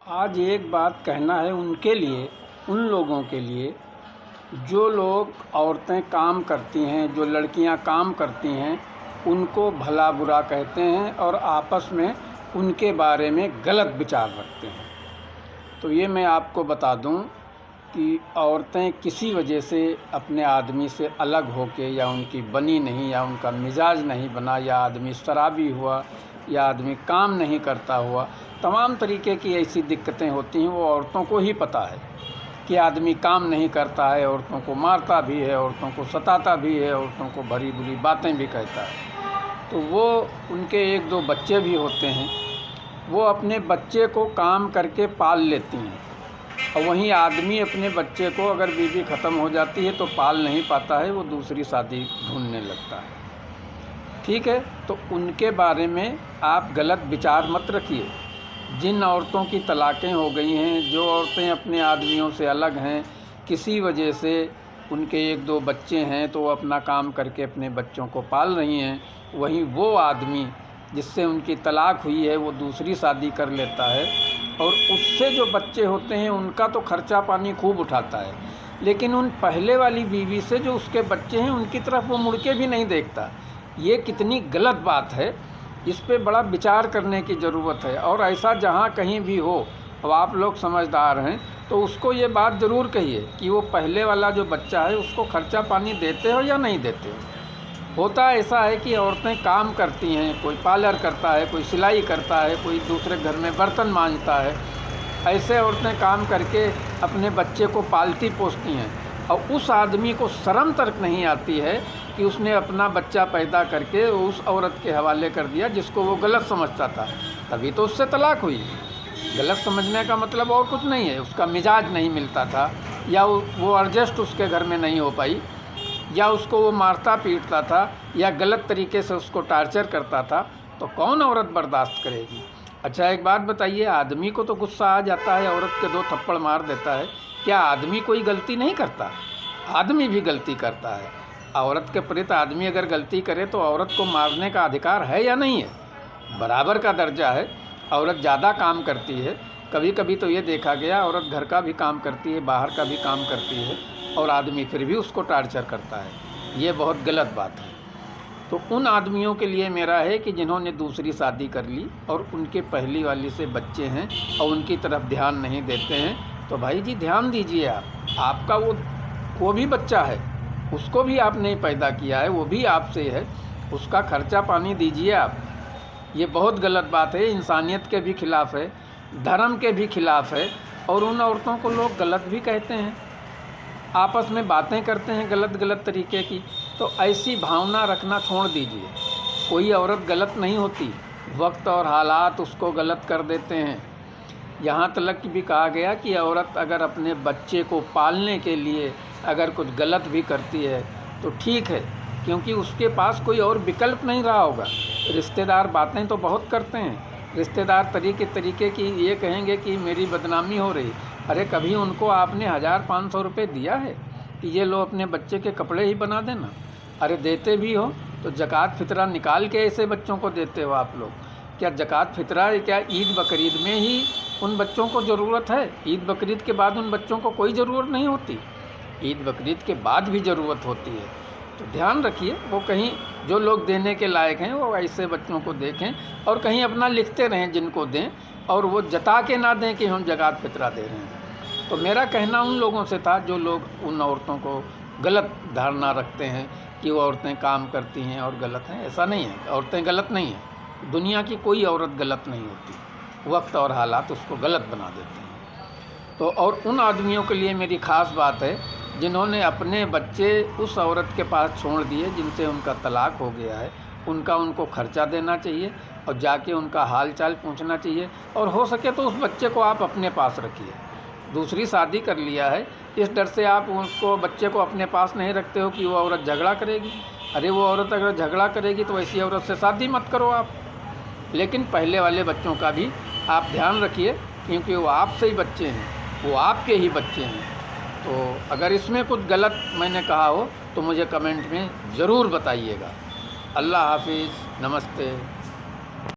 आज एक बात कहना है उनके लिए, उन लोगों के लिए जो लोग औरतें काम करती हैं, जो लड़कियां काम करती हैं, उनको भला बुरा कहते हैं और आपस में उनके बारे में गलत विचार रखते हैं। तो ये मैं आपको बता दूं कि औरतें किसी वजह से अपने आदमी से अलग होके, या उनकी बनी नहीं, या उनका मिजाज नहीं बना, या आदमी शराबी हुआ, या आदमी काम नहीं करता हुआ, तमाम तरीके की ऐसी दिक्कतें होती हैं। वो औरतों को ही पता है कि आदमी काम नहीं करता है, औरतों को मारता भी है, औरतों को सताता भी है, औरतों को भरी बुरी बातें भी कहता है। तो वो उनके एक दो बच्चे भी होते हैं, वो अपने बच्चे को काम करके पाल लेती हैं। और वहीं आदमी अपने बच्चे को, अगर बीवी ख़त्म हो जाती है तो पाल नहीं पाता है, वो दूसरी शादी ढूंढने लगता है। ठीक है, तो उनके बारे में आप गलत विचार मत रखिए। जिन औरतों की तलाक़ें हो गई हैं, जो औरतें अपने आदमियों से अलग हैं, किसी वजह से उनके एक दो बच्चे हैं तो वो अपना काम करके अपने बच्चों को पाल रही हैं, वहीं वो आदमी जिससे उनकी तलाक़ हुई है वो दूसरी शादी कर लेता है और उससे जो बच्चे होते हैं उनका तो खर्चा पानी खूब उठाता है, लेकिन उन पहले वाली बीवी से जो उसके बच्चे हैं उनकी तरफ वो मुड़ के भी नहीं देखता। ये कितनी गलत बात है, इस पे बड़ा विचार करने की ज़रूरत है। और ऐसा जहाँ कहीं भी हो, अब आप लोग समझदार हैं तो उसको ये बात ज़रूर कहिए कि वो पहले वाला जो बच्चा है उसको खर्चा पानी देते हो या नहीं देते हो। होता ऐसा है कि औरतें काम करती हैं, कोई पार्लर करता है, कोई सिलाई करता है, कोई दूसरे घर में बर्तन मांजता है। ऐसे औरतें काम करके अपने बच्चे को पालती पोसती हैं और उस आदमी को शर्म तक नहीं आती है कि उसने अपना बच्चा पैदा करके उस औरत के हवाले कर दिया जिसको वो गलत समझता था। तभी तो उससे तलाक़ हुई। गलत समझने का मतलब और कुछ नहीं है, उसका मिजाज नहीं मिलता था, या वो एडजस्ट उसके घर में नहीं हो पाई, या उसको वो मारता पीटता था, या गलत तरीके से उसको टार्चर करता था। तो कौन औरत बर्दाश्त करेगी। अच्छा एक बात बताइए, आदमी को तो गुस्सा आ जाता है, औरत के दो थप्पड़ मार देता है, क्या आदमी कोई गलती नहीं करता? आदमी भी गलती करता है। औरत के प्रति आदमी अगर गलती करे तो औरत को मारने का अधिकार है या नहीं है? बराबर का दर्जा है। औरत ज़्यादा काम करती है, कभी कभी तो ये देखा गया औरत घर का भी काम करती है, बाहर का भी काम करती है, और आदमी फिर भी उसको टार्चर करता है। ये बहुत गलत बात है। तो उन आदमियों के लिए मेरा है कि जिन्होंने दूसरी शादी कर ली और उनके पहली वाली से बच्चे हैं और उनकी तरफ ध्यान नहीं देते हैं, तो भाई जी ध्यान दीजिए। आपका वो भी बच्चा है, उसको भी आपने पैदा किया है, वो भी आपसे है, उसका खर्चा पानी दीजिए आप। ये बहुत गलत बात है, इंसानियत के भी खिलाफ़ है, धर्म के भी खिलाफ़ है। और उन औरतों को लोग गलत भी कहते हैं, आपस में बातें करते हैं गलत गलत तरीके की। तो ऐसी भावना रखना छोड़ दीजिए। कोई औरत गलत नहीं होती, वक्त और हालात उसको गलत कर देते हैं। यहाँ तक भी कहा गया कि औरत अगर अपने बच्चे को पालने के लिए अगर कुछ गलत भी करती है तो ठीक है, क्योंकि उसके पास कोई और विकल्प नहीं रहा होगा। रिश्तेदार बातें तो बहुत करते हैं, रिश्तेदार तरीके की ये कहेंगे कि मेरी बदनामी हो रही। अरे कभी उनको आपने 1000-500 रुपये दिया है कि ये लो अपने बच्चे के कपड़े ही बना देना? अरे देते भी हो तो ज़कात फ़ितरा निकाल के ऐसे बच्चों को देते हो आप लोग। क्या ज़कात फ़ितरा, क्या ईद बकरीद में ही उन बच्चों को ज़रूरत है? ईद बकरीद के बाद उन बच्चों को कोई ज़रूरत नहीं होती, ईद बकरीद के बाद भी ज़रूरत होती है। तो ध्यान रखिए, वो कहीं जो लोग देने के लायक हैं वो ऐसे बच्चों को देखें, और कहीं अपना लिखते रहें जिनको दें, और वो जता के ना दें कि हम ज़कात फ़ितरा दे रहे हैं। तो मेरा कहना उन लोगों से था जो लोग उन औरतों को गलत धारणा रखते हैं कि वो औरतें काम करती हैं और गलत हैं। ऐसा नहीं है, औरतें गलत नहीं हैं। दुनिया की कोई औरत गलत नहीं होती, वक्त और हालात उसको गलत बना देते हैं। तो और उन आदमियों के लिए मेरी ख़ास बात है जिन्होंने अपने बच्चे उस औरत के पास छोड़ दिए जिनसे उनका तलाक़ हो गया है, उनको खर्चा देना चाहिए और जाके उनका हाल चाल पूछना चाहिए, और हो सके तो उस बच्चे को आप अपने पास रखिए। दूसरी शादी कर लिया है, इस डर से आप उसको बच्चे को अपने पास नहीं रखते हो कि वो औरत झगड़ा करेगी। अरे वो औरत अगर झगड़ा करेगी तो ऐसी औरत से शादी मत करो आप। लेकिन पहले वाले बच्चों का भी आप ध्यान रखिए, क्योंकि वो आपसे ही बच्चे हैं, वो आपके ही बच्चे हैं। तो अगर इसमें कुछ गलत मैंने कहा हो तो मुझे कमेंट में ज़रूर बताइएगा। अल्लाह हाफिज़, नमस्ते।